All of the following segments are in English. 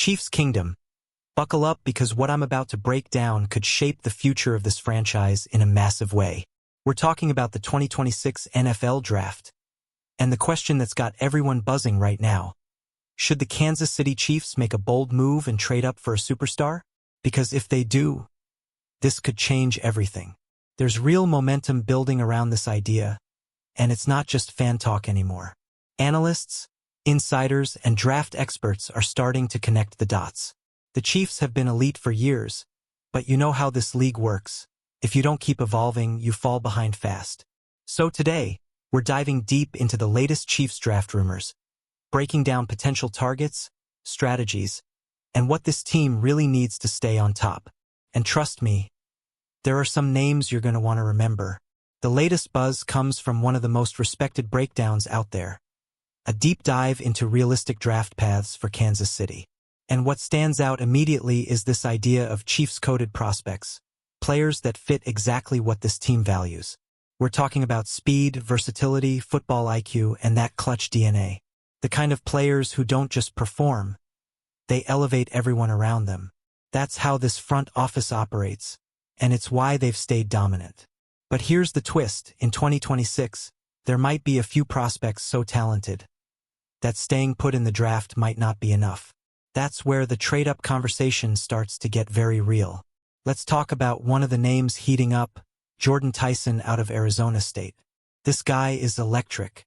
Chiefs Kingdom. Buckle up because what I'm about to break down could shape the future of this franchise in a massive way. We're talking about the 2026 NFL Draft. And the question that's got everyone buzzing right now. Should the Kansas City Chiefs make a bold move and trade up for a superstar? Because if they do, this could change everything. There's real momentum building around this idea, and it's not just fan talk anymore. Analysts, insiders, and draft experts are starting to connect the dots. The Chiefs have been elite for years, but you know how this league works. If you don't keep evolving, you fall behind fast. So today, we're diving deep into the latest Chiefs draft rumors, breaking down potential targets, strategies, and what this team really needs to stay on top. And trust me, there are some names you're going to want to remember. The latest buzz comes from one of the most respected breakdowns out there. A deep dive into realistic draft paths for Kansas City. And what stands out immediately is this idea of Chiefs-coded prospects, players that fit exactly what this team values. We're talking about speed, versatility, football IQ, and that clutch DNA. The kind of players who don't just perform, they elevate everyone around them. That's how this front office operates, and it's why they've stayed dominant. But here's the twist. In 2026, there might be a few prospects so talented that staying put in the draft might not be enough. That's where the trade-up conversation starts to get very real. Let's talk about one of the names heating up, Jordan Tyson out of Arizona State. This guy is electric.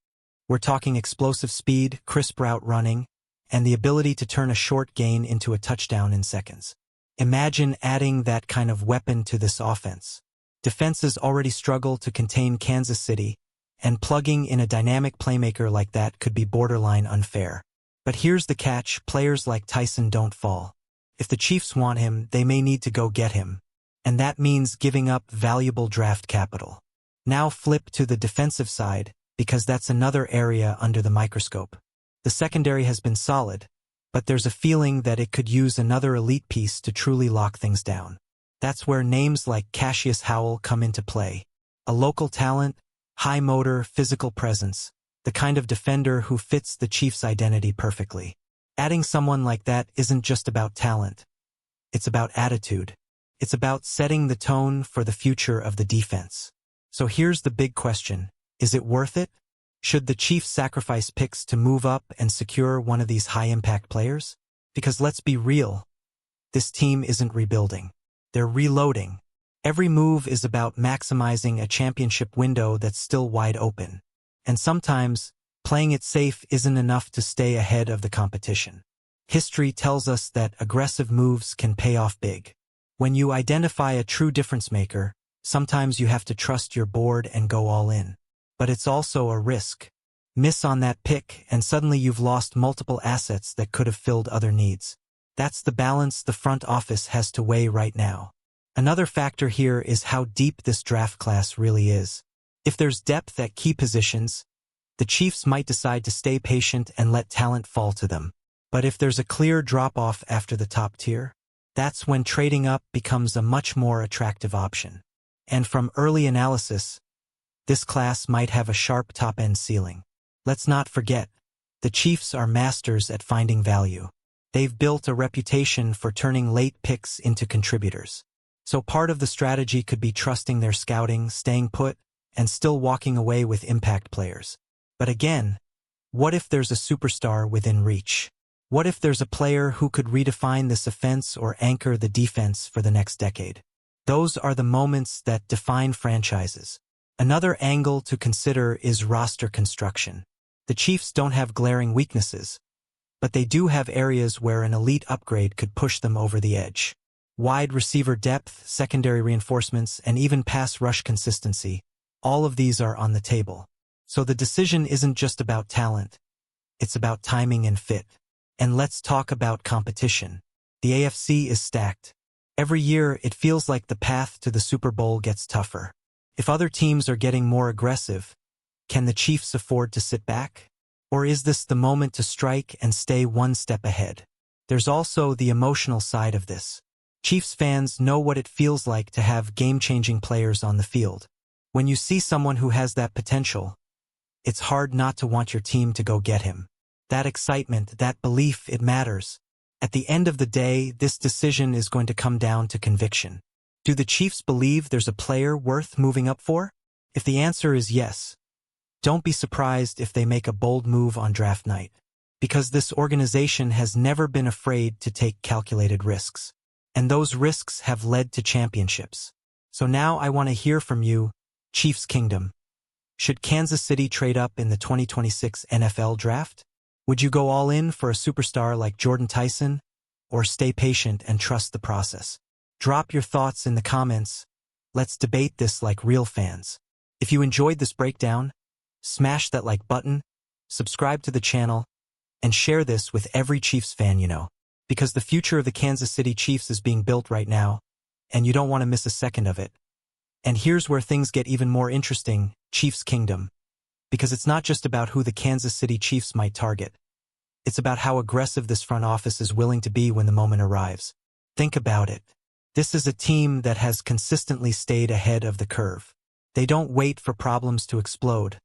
We're talking explosive speed, crisp route running, and the ability to turn a short gain into a touchdown in seconds. Imagine adding that kind of weapon to this offense. Defenses already struggle to contain Kansas City, and plugging in a dynamic playmaker like that could be borderline unfair. But here's the catch, players like Tyson don't fall. If the Chiefs want him, they may need to go get him. And that means giving up valuable draft capital. Now flip to the defensive side, because that's another area under the microscope. The secondary has been solid, but there's a feeling that it could use another elite piece to truly lock things down. That's where names like Cassius Howell come into play. A local talent, high motor, physical presence, the kind of defender who fits the Chiefs' identity perfectly. Adding someone like that isn't just about talent. It's about attitude. It's about setting the tone for the future of the defense. So here's the big question. Is it worth it? Should the Chiefs sacrifice picks to move up and secure one of these high-impact players? Because let's be real, this team isn't rebuilding. They're reloading. Every move is about maximizing a championship window that's still wide open. And sometimes, playing it safe isn't enough to stay ahead of the competition. History tells us that aggressive moves can pay off big. When you identify a true difference maker, sometimes you have to trust your board and go all in. But it's also a risk. Miss on that pick, and suddenly you've lost multiple assets that could have filled other needs. That's the balance the front office has to weigh right now. Another factor here is how deep this draft class really is. If there's depth at key positions, the Chiefs might decide to stay patient and let talent fall to them. But if there's a clear drop-off after the top tier, that's when trading up becomes a much more attractive option. And from early analysis, this class might have a sharp top-end ceiling. Let's not forget, the Chiefs are masters at finding value. They've built a reputation for turning late picks into contributors. So part of the strategy could be trusting their scouting, staying put, and still walking away with impact players. But again, what if there's a superstar within reach? What if there's a player who could redefine this offense or anchor the defense for the next decade? Those are the moments that define franchises. Another angle to consider is roster construction. The Chiefs don't have glaring weaknesses, but they do have areas where an elite upgrade could push them over the edge. Wide receiver depth, secondary reinforcements, and even pass rush consistency, all of these are on the table. So the decision isn't just about talent, it's about timing and fit. And let's talk about competition. The AFC is stacked. Every year, it feels like the path to the Super Bowl gets tougher. If other teams are getting more aggressive, can the Chiefs afford to sit back? Or is this the moment to strike and stay one step ahead? There's also the emotional side of this. Chiefs fans know what it feels like to have game-changing players on the field. When you see someone who has that potential, it's hard not to want your team to go get him. That excitement, that belief, it matters. At the end of the day, this decision is going to come down to conviction. Do the Chiefs believe there's a player worth moving up for? If the answer is yes, don't be surprised if they make a bold move on draft night, because this organization has never been afraid to take calculated risks, and those risks have led to championships. So now I want to hear from you, Chiefs Kingdom. Should Kansas City trade up in the 2026 NFL Draft? Would you go all in for a superstar like Jordan Tyson, or stay patient and trust the process? Drop your thoughts in the comments. Let's debate this like real fans. If you enjoyed this breakdown, smash that like button, subscribe to the channel, and share this with every Chiefs fan you know, because the future of the Kansas City Chiefs is being built right now, and you don't want to miss a second of it. And here's where things get even more interesting, Chiefs Kingdom, because it's not just about who the Kansas City Chiefs might target. It's about how aggressive this front office is willing to be when the moment arrives. Think about it. This is a team that has consistently stayed ahead of the curve. They don't wait for problems to explode.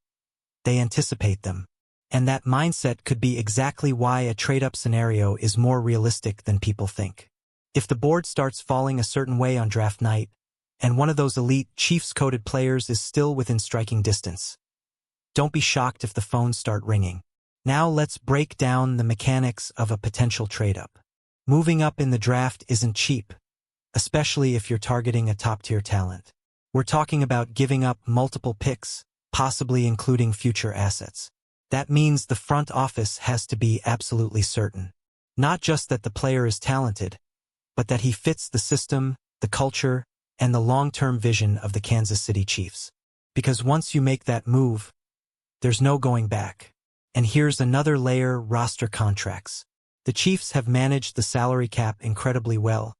They anticipate them. And that mindset could be exactly why a trade-up scenario is more realistic than people think. If the board starts falling a certain way on draft night, and one of those elite Chiefs-coded players is still within striking distance, don't be shocked if the phones start ringing. Now let's break down the mechanics of a potential trade-up. Moving up in the draft isn't cheap, especially if you're targeting a top-tier talent. We're talking about giving up multiple picks, possibly including future assets. That means the front office has to be absolutely certain. Not just that the player is talented, but that he fits the system, the culture, and the long-term vision of the Kansas City Chiefs. Because once you make that move, there's no going back. And here's another layer: roster contracts. The Chiefs have managed the salary cap incredibly well,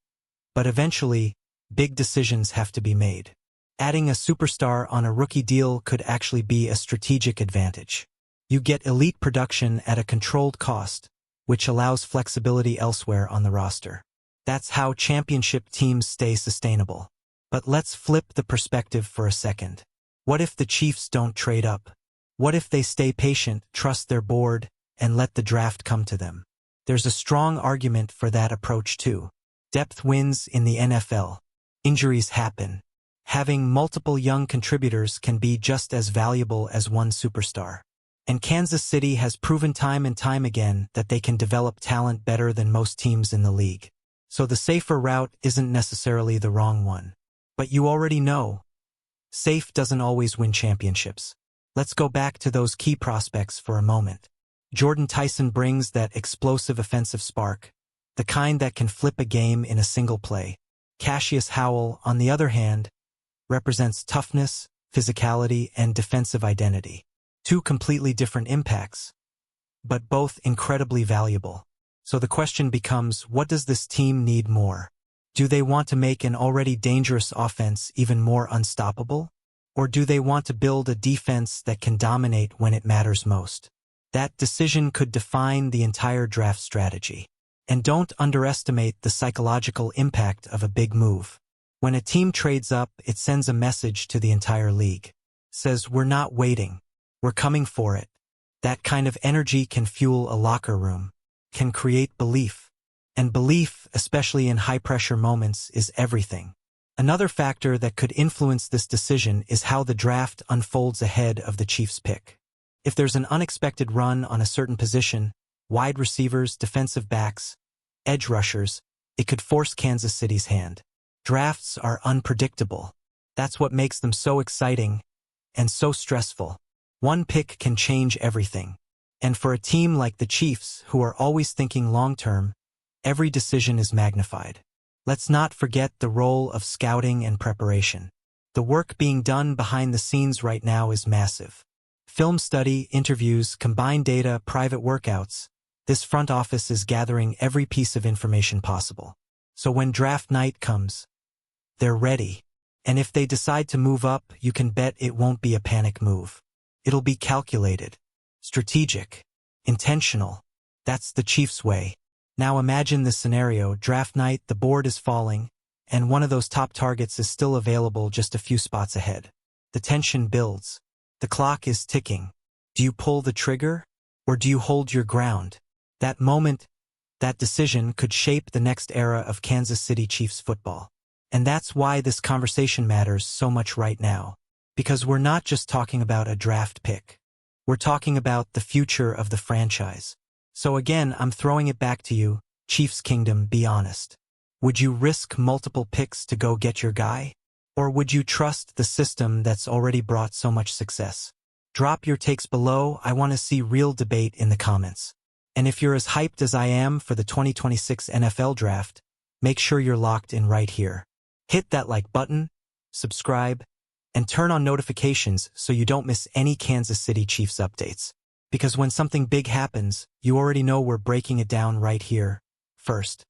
but eventually, big decisions have to be made. Adding a superstar on a rookie deal could actually be a strategic advantage. You get elite production at a controlled cost, which allows flexibility elsewhere on the roster. That's how championship teams stay sustainable. But let's flip the perspective for a second. What if the Chiefs don't trade up? What if they stay patient, trust their board, and let the draft come to them? There's a strong argument for that approach too. Depth wins in the NFL. Injuries happen. Having multiple young contributors can be just as valuable as one superstar. And Kansas City has proven time and time again that they can develop talent better than most teams in the league. So the safer route isn't necessarily the wrong one. But you already know, safe doesn't always win championships. Let's go back to those key prospects for a moment. Jordan Tyson brings that explosive offensive spark, the kind that can flip a game in a single play. Cassius Howell, on the other hand, represents toughness, physicality, and defensive identity. Two completely different impacts, but both incredibly valuable. So the question becomes, what does this team need more? Do they want to make an already dangerous offense even more unstoppable? Or do they want to build a defense that can dominate when it matters most? That decision could define the entire draft strategy. And don't underestimate the psychological impact of a big move. When a team trades up, it sends a message to the entire league. Says, we're not waiting. We're coming for it. That kind of energy can fuel a locker room, can create belief. And belief, especially in high-pressure moments, is everything. Another factor that could influence this decision is how the draft unfolds ahead of the Chiefs' pick. If there's an unexpected run on a certain position, wide receivers, defensive backs, edge rushers, it could force Kansas City's hand. Drafts are unpredictable. That's what makes them so exciting and so stressful. One pick can change everything. And for a team like the Chiefs, who are always thinking long-term, every decision is magnified. Let's not forget the role of scouting and preparation. The work being done behind the scenes right now is massive. Film study, interviews, combined data, private workouts. This front office is gathering every piece of information possible. So when draft night comes, they're ready. And if they decide to move up, you can bet it won't be a panic move. It'll be calculated, strategic, intentional. That's the Chiefs' way. Now imagine this scenario: draft night, the board is falling, and one of those top targets is still available just a few spots ahead. The tension builds. The clock is ticking. Do you pull the trigger, or do you hold your ground? That moment, That decision could shape the next era of Kansas City Chiefs football. And that's why this conversation matters so much right now. Because we're not just talking about a draft pick. We're talking about the future of the franchise. So again, I'm throwing it back to you, Chiefs Kingdom, be honest. Would you risk multiple picks to go get your guy? Or would you trust the system that's already brought so much success? Drop your takes below. I want to see real debate in the comments. And if you're as hyped as I am for the 2026 NFL Draft, make sure you're locked in right here. Hit that like button, subscribe, and turn on notifications so you don't miss any Kansas City Chiefs updates. Because when something big happens, you already know we're breaking it down right here, first.